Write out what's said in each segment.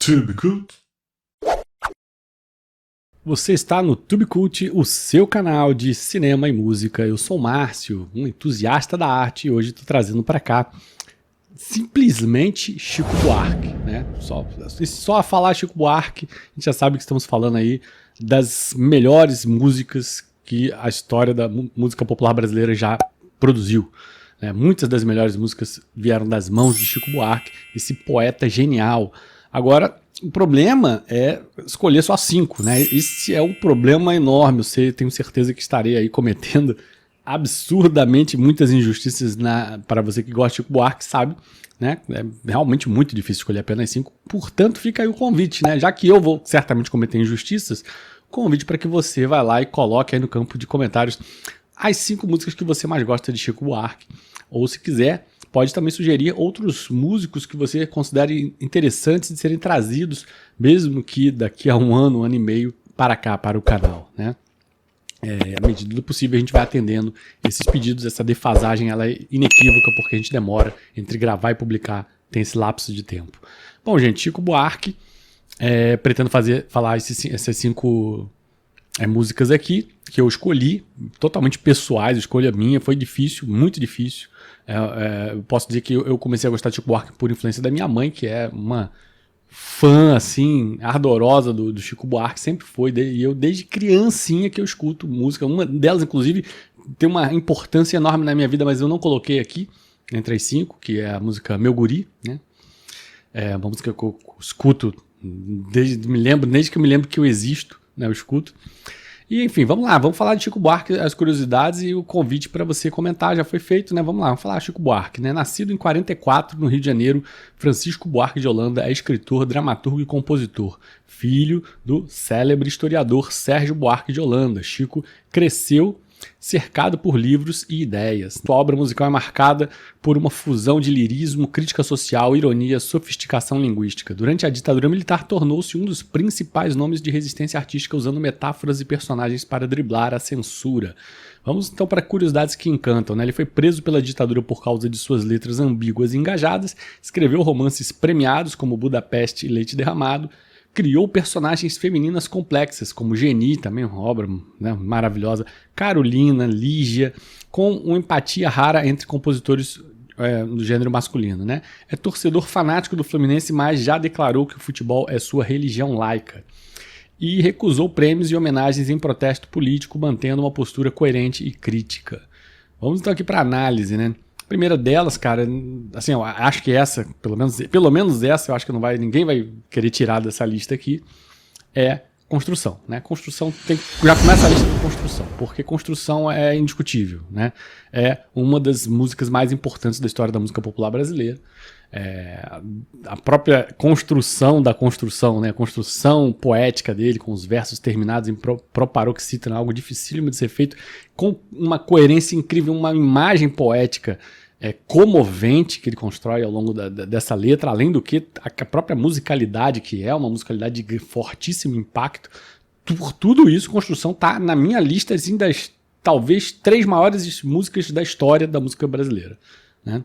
Tubecult. Você está no Tubecult, o seu canal de cinema e música. Eu sou o Márcio, um entusiasta da arte, e hoje estou trazendo para cá simplesmente Chico Buarque, né? Só a falar Chico Buarque, a gente já sabe que estamos falando aí das melhores músicas que a história da música popular brasileira já produziu. Muitas das melhores músicas vieram das mãos de Chico Buarque, esse poeta genial. Agora, o problema é escolher só 5, né? Esse é um problema enorme. Tenho certeza que estarei aí cometendo absurdamente muitas injustiças para você que gosta de Chico Buarque, sabe? Né? É realmente muito difícil escolher apenas 5. Portanto, fica aí o convite, né? Já que eu vou certamente cometer injustiças, convite para que você vá lá e coloque aí no campo de comentários as 5 músicas que você mais gosta de Chico Buarque. Ou, se quiser, pode também sugerir outros músicos que você considere interessantes de serem trazidos, mesmo que daqui a um ano e meio, para cá, para o canal, né? À medida do possível, a gente vai atendendo esses pedidos. Essa defasagem ela é inequívoca, porque a gente demora entre gravar e publicar, tem esse lapso de tempo. Bom, gente, Chico Buarque, pretendo falar essas 5 músicas aqui, que eu escolhi, totalmente pessoais, escolha minha, foi difícil, muito difícil. Eu posso dizer que eu comecei a gostar de Chico Buarque por influência da minha mãe, que é uma fã, assim, ardorosa do Chico Buarque, sempre foi, e eu desde criancinha que eu escuto música, uma delas, inclusive, tem uma importância enorme na minha vida, mas eu não coloquei aqui, entre as 5, que é a música Meu Guri, né? É uma música que eu escuto desde que eu me lembro que eu existo, né? Eu escuto. E enfim, vamos lá, vamos falar de Chico Buarque, as curiosidades e o convite para você comentar já foi feito, né? Vamos lá, vamos falar de Chico Buarque, né? Nascido em 44, no Rio de Janeiro, Francisco Buarque de Holanda é escritor, dramaturgo e compositor, filho do célebre historiador Sérgio Buarque de Holanda. Chico cresceu cercado por livros e ideias. Sua obra musical é marcada por uma fusão de lirismo, crítica social, ironia, sofisticação linguística. Durante a ditadura militar, tornou-se um dos principais nomes de resistência artística, usando metáforas e personagens para driblar a censura. Vamos então para curiosidades que encantam, né? Ele foi preso pela ditadura por causa de suas letras ambíguas e engajadas, escreveu romances premiados como Budapeste e Leite Derramado, criou personagens femininas complexas, como Geni, também uma obra, né, maravilhosa, Carolina, Lígia, com uma empatia rara entre compositores do gênero masculino, né? É torcedor fanático do Fluminense, mas já declarou que o futebol é sua religião laica. E recusou prêmios e homenagens em protesto político, mantendo uma postura coerente e crítica. Vamos então aqui para análise, né? A primeira delas, cara, assim, eu acho que essa, pelo menos essa, eu acho que ninguém vai querer tirar dessa lista aqui, é Construção, né? Construção já começa a lista com Construção, porque Construção é indiscutível, né? É uma das músicas mais importantes da história da música popular brasileira. A própria construção da construção, né? A construção poética dele, com os versos terminados em proparoxítona, algo dificílimo de ser feito, com uma coerência incrível, uma imagem poética comovente que ele constrói ao longo dessa letra, além do que a própria musicalidade, que é uma musicalidade de fortíssimo impacto. Por tudo isso, Construção está na minha lista assim, das talvez 3 maiores músicas da história da música brasileira, né?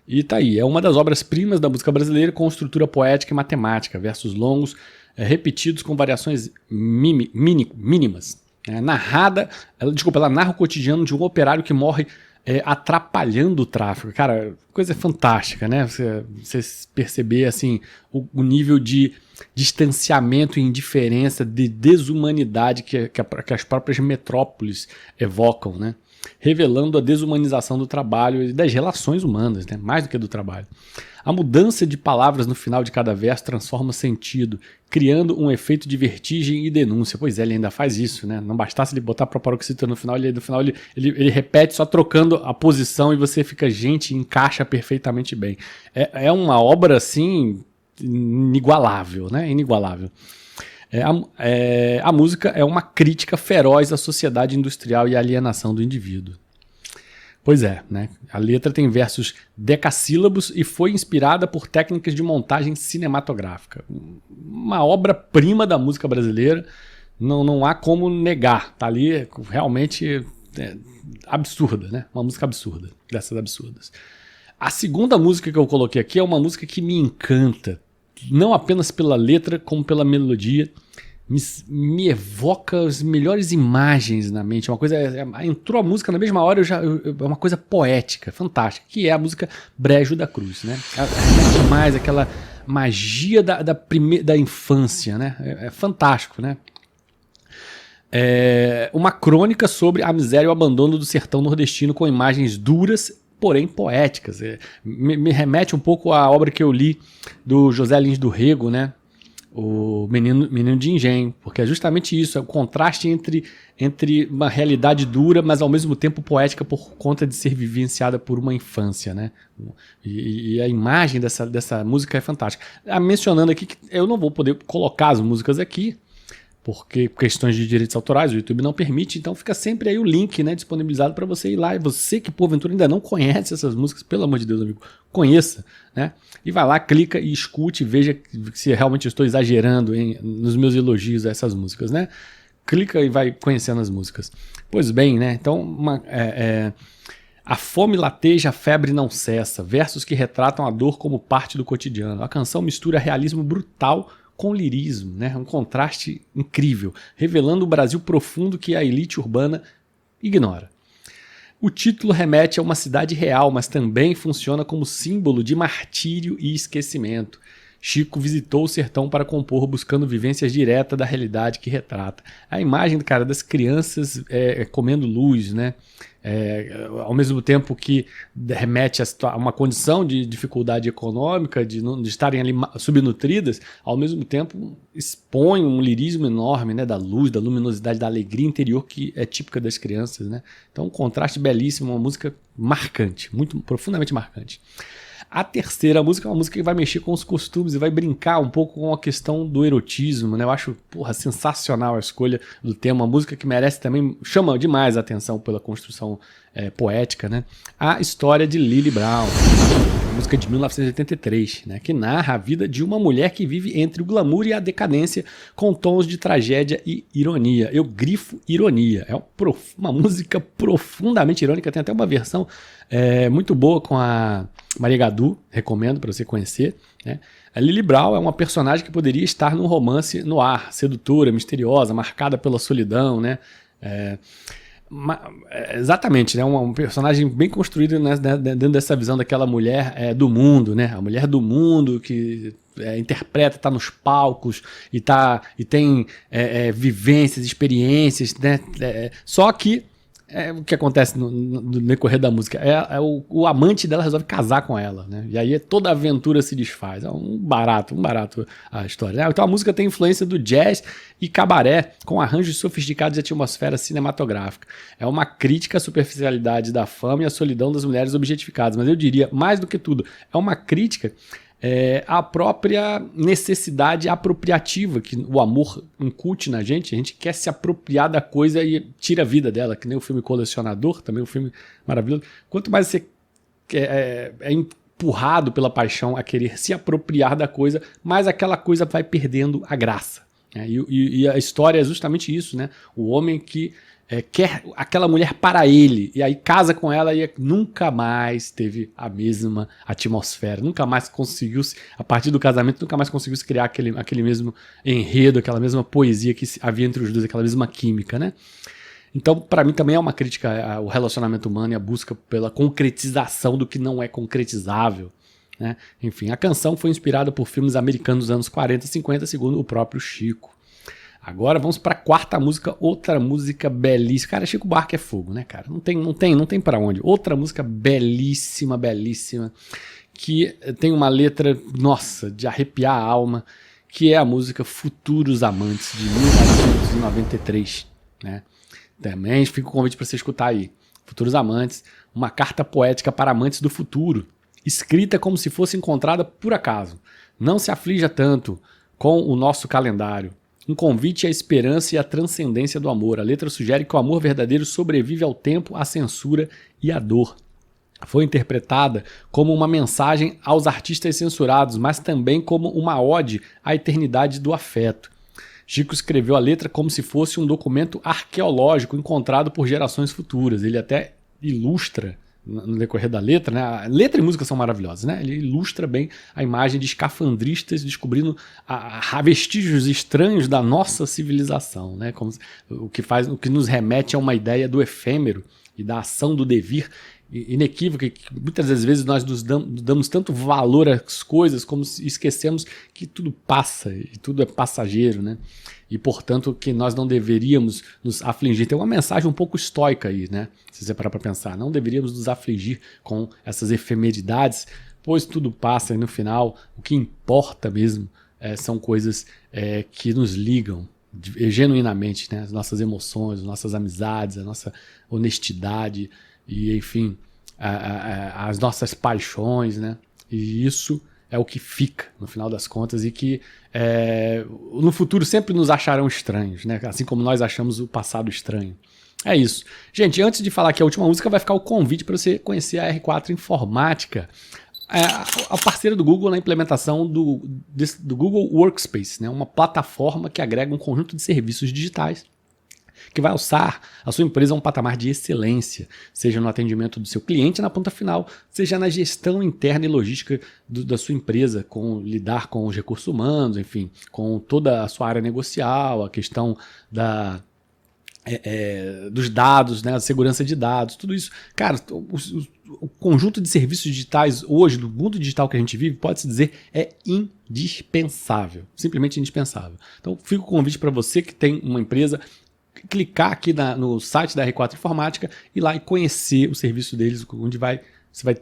E tá aí, é uma das obras-primas da música brasileira, com estrutura poética e matemática, versos longos, repetidos com variações mínimas. Ela narra o cotidiano de um operário que morre atrapalhando o tráfego. Cara, coisa fantástica, né? Você perceber assim, o nível de distanciamento e indiferença, de desumanidade que as próprias metrópoles evocam, né? Revelando a desumanização do trabalho e das relações humanas, né? Mais do que do trabalho. A mudança de palavras no final de cada verso transforma sentido, criando um efeito de vertigem e denúncia. Pois é, ele ainda faz isso, né? Não bastasse ele botar proparoxítona no final, ele repete só trocando a posição e você fica, gente, encaixa perfeitamente bem. É uma obra, assim, inigualável, né? Inigualável. A música é uma crítica feroz à sociedade industrial e à alienação do indivíduo. Pois é, né? A letra tem versos decassílabos e foi inspirada por técnicas de montagem cinematográfica. Uma obra-prima da música brasileira, não há como negar. Tá ali realmente absurda, né? Uma música absurda, dessas absurdas. A segunda música que eu coloquei aqui é uma música que me encanta. não apenas pela letra, como pela melodia, me evoca as melhores imagens na mente. Uma coisa, entrou a música na mesma hora, é uma coisa poética, fantástica, que é a música Brejo da Cruz, né? É demais aquela magia da infância, né? É fantástico, né? É uma crônica sobre a miséria e o abandono do sertão nordestino com imagens duras, porém poéticas. Me remete um pouco à obra que eu li do José Lins do Rego, né? O Menino de Engenho, porque é justamente isso, é o contraste entre uma realidade dura, mas ao mesmo tempo poética por conta de ser vivenciada por uma infância, né? E a imagem dessa música é fantástica. Mencionando aqui que eu não vou poder colocar as músicas aqui, porque questões de direitos autorais, o YouTube não permite, então fica sempre aí o link, né, disponibilizado para você ir lá. E você que porventura ainda não conhece essas músicas, pelo amor de Deus, amigo, conheça, né? E vai lá, clica e escute, veja se realmente eu estou exagerando nos meus elogios a essas músicas, né? Clica e vai conhecendo as músicas. Pois bem, né? Então, a fome lateja, a febre não cessa, versos que retratam a dor como parte do cotidiano. A canção mistura realismo brutal com lirismo, né? Um contraste incrível, revelando o Brasil profundo que a elite urbana ignora. O título remete a uma cidade real, mas também funciona como símbolo de martírio e esquecimento. Chico visitou o sertão para compor, buscando vivências diretas da realidade que retrata. A imagem, cara, das crianças comendo luz, né? Ao mesmo tempo que remete a uma condição de dificuldade econômica, de estarem ali subnutridas, ao mesmo tempo expõe um lirismo enorme, né, da luz, da luminosidade, da alegria interior que é típica das crianças, né? Então um contraste belíssimo, uma música marcante, muito profundamente marcante. A terceira música é uma música que vai mexer com os costumes e vai brincar um pouco com a questão do erotismo, né? Eu acho, sensacional a escolha do tema, uma música que merece também, chama demais a atenção pela construção poética, né? A História de Lily Brown, música de 1983, né? Que narra a vida de uma mulher que vive entre o glamour e a decadência com tons de tragédia e ironia. Eu grifo ironia, é uma música profundamente irônica, tem até uma versão muito boa com a Maria Gadu, recomendo para você conhecer, né? A Lily Brown é uma personagem que poderia estar num romance no ar, sedutora, misteriosa, marcada pela solidão, né? Exatamente, né? Um personagem bem construído, né, dentro dessa visão daquela mulher do mundo, né? A mulher do mundo que interpreta, está nos palcos e tem vivências, experiências, né? Só que o que acontece no decorrer da música o amante dela resolve casar com ela, né? E aí toda a aventura se desfaz. É um barato a história, né? Então a música tem influência do jazz e cabaré, com arranjos sofisticados de atmosfera cinematográfica. É uma crítica à superficialidade da fama e à solidão das mulheres objetificadas, mas eu diria, mais do que tudo, é uma crítica a própria necessidade apropriativa que o amor incute na gente. A gente quer se apropriar da coisa e tira a vida dela, que nem o filme Colecionador, também um filme maravilhoso. Quanto mais você é empurrado pela paixão a querer se apropriar da coisa, mais aquela coisa vai perdendo a graça, né? E a história é justamente isso, né? O homem que quer aquela mulher para ele, e aí casa com ela e nunca mais teve a mesma atmosfera, nunca mais conseguiu, a partir do casamento, nunca mais conseguiu criar aquele mesmo enredo, aquela mesma poesia que havia entre os dois, aquela mesma química, né? Então, para mim também é uma crítica ao relacionamento humano e a busca pela concretização do que não é concretizável, né? Enfim, a canção foi inspirada por filmes americanos dos anos 40 e 50, segundo o próprio Chico. Agora vamos para a quarta música, outra música belíssima. Cara, Chico Buarque é fogo, né, cara? Não tem para onde. Outra música belíssima, que tem uma letra, nossa, de arrepiar a alma, que é a música Futuros Amantes, de 1993, né? Também fica o convite para você escutar aí. Futuros Amantes, uma carta poética para amantes do futuro, escrita como se fosse encontrada por acaso. Não se aflija tanto com o nosso calendário. Um convite à esperança e à transcendência do amor. A letra sugere que o amor verdadeiro sobrevive ao tempo, à censura e à dor. Foi interpretada como uma mensagem aos artistas censurados, mas também como uma ode à eternidade do afeto. Chico escreveu a letra como se fosse um documento arqueológico encontrado por gerações futuras. Ele até ilustra, no decorrer da letra, né? A letra e música são maravilhosas, né? Ele ilustra bem a imagem de escafandristas descobrindo vestígios estranhos da nossa civilização, né? O que nos remete a uma ideia do efêmero e da ação do devir inequívoca, que muitas das vezes nós damos tanto valor às coisas como esquecemos que tudo passa e tudo é passageiro, né? E, portanto, que nós não deveríamos nos afligir. Tem uma mensagem um pouco estoica aí, né? Se você parar para pensar. Não deveríamos nos afligir com essas efemeridades, pois tudo passa e no final o que importa mesmo são coisas que nos ligam genuinamente, né? As nossas emoções, as nossas amizades, a nossa honestidade e, enfim, as nossas paixões, né? E isso é o que fica, no final das contas, e que no futuro sempre nos acharão estranhos, né? Assim como nós achamos o passado estranho. É isso. Gente, antes de falar aqui a última música, vai ficar o convite para você conhecer a R4 Informática, a parceira do Google na implementação do Google Workspace, né? Uma plataforma que agrega um conjunto de serviços digitais que vai alçar a sua empresa a um patamar de excelência, seja no atendimento do seu cliente na ponta final, seja na gestão interna e logística da sua empresa, com lidar com os recursos humanos, enfim, com toda a sua área negocial, a questão dos dados, né, a segurança de dados, tudo isso. Cara, o conjunto de serviços digitais hoje, do mundo digital que a gente vive, pode-se dizer, é indispensável, simplesmente indispensável. Então, fica o convite para você que tem uma empresa, clicar aqui no site da R4 Informática, ir lá e conhecer o serviço deles, onde você vai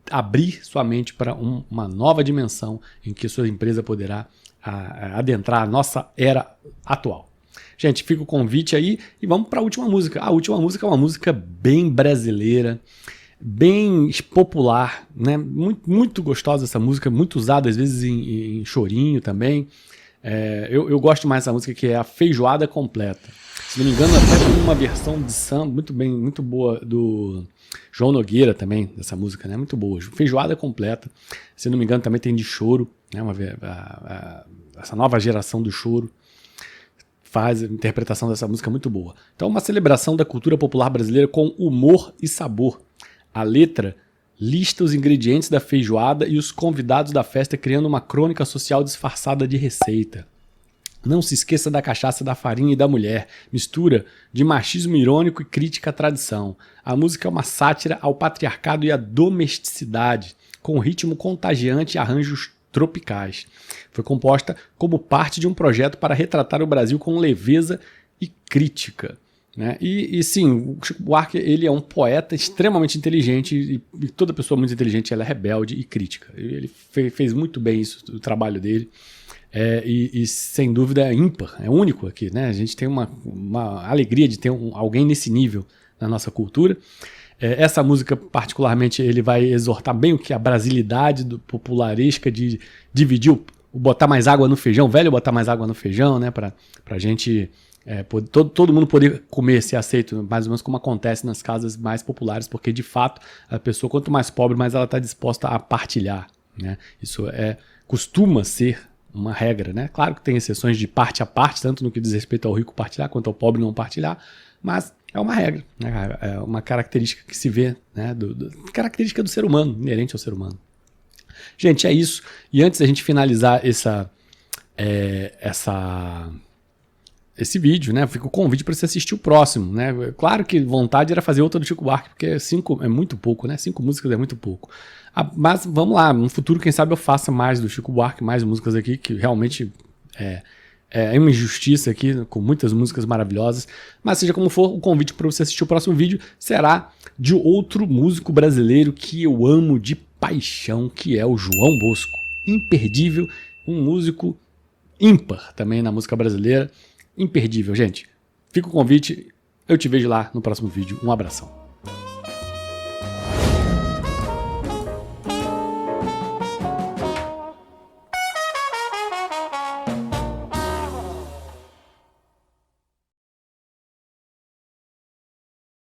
abrir sua mente para uma nova dimensão em que a sua empresa poderá adentrar a nossa era atual. Gente, fica o convite aí e vamos para a última música. A última música é uma música bem brasileira, bem popular, né? Muito, muito gostosa essa música, muito usada às vezes em chorinho também. Eu gosto mais dessa música, que é a Feijoada Completa. Se não me engano, até tem uma versão de samba muito boa do João Nogueira também, dessa música, né? Muito boa. Feijoada Completa. Se não me engano, também tem de choro, né? Essa nova geração do choro faz a interpretação dessa música muito boa. Então, uma celebração da cultura popular brasileira com humor e sabor. A letra lista os ingredientes da feijoada e os convidados da festa, criando uma crônica social disfarçada de receita. Não se esqueça da cachaça, da farinha e da mulher. Mistura de machismo irônico e crítica à tradição. A música é uma sátira ao patriarcado e à domesticidade, com ritmo contagiante e arranjos tropicais. Foi composta como parte de um projeto para retratar o Brasil com leveza e crítica, né? E sim, o Chico Buarque, ele é um poeta extremamente inteligente, e toda pessoa muito inteligente ela é rebelde e crítica. Ele fez muito bem isso, o trabalho dele. E sem dúvida é ímpar, é único aqui, né? A gente tem uma alegria de ter alguém nesse nível na nossa cultura. Essa música, particularmente, ele vai exortar bem o que a brasilidade popularesca de dividir o botar mais água no feijão, velho botar mais água no feijão, né? Pra gente todo mundo poder comer, ser aceito, mais ou menos como acontece nas casas mais populares, porque de fato a pessoa, quanto mais pobre, mais ela está disposta a partilhar, né? Isso costuma ser uma regra, né? Claro que tem exceções de parte a parte, tanto no que diz respeito ao rico partilhar quanto ao pobre não partilhar, mas é uma regra, né? É uma característica que se vê, né? Característica do ser humano, inerente ao ser humano. Gente, é isso. E antes da gente finalizar esse vídeo, né? Fica o convite para você assistir o próximo, né? Claro que vontade era fazer outra do Chico Buarque, porque 5 é muito pouco, né? 5 músicas é muito pouco. Mas vamos lá, no futuro, quem sabe eu faça mais do Chico Buarque, mais músicas aqui, que realmente é uma injustiça aqui, com muitas músicas maravilhosas. Mas seja como for, o convite para você assistir o próximo vídeo será de outro músico brasileiro que eu amo de paixão, que é o João Bosco. Imperdível, um músico ímpar também na música brasileira. Imperdível, gente. Fica o convite, eu te vejo lá no próximo vídeo. Um abração.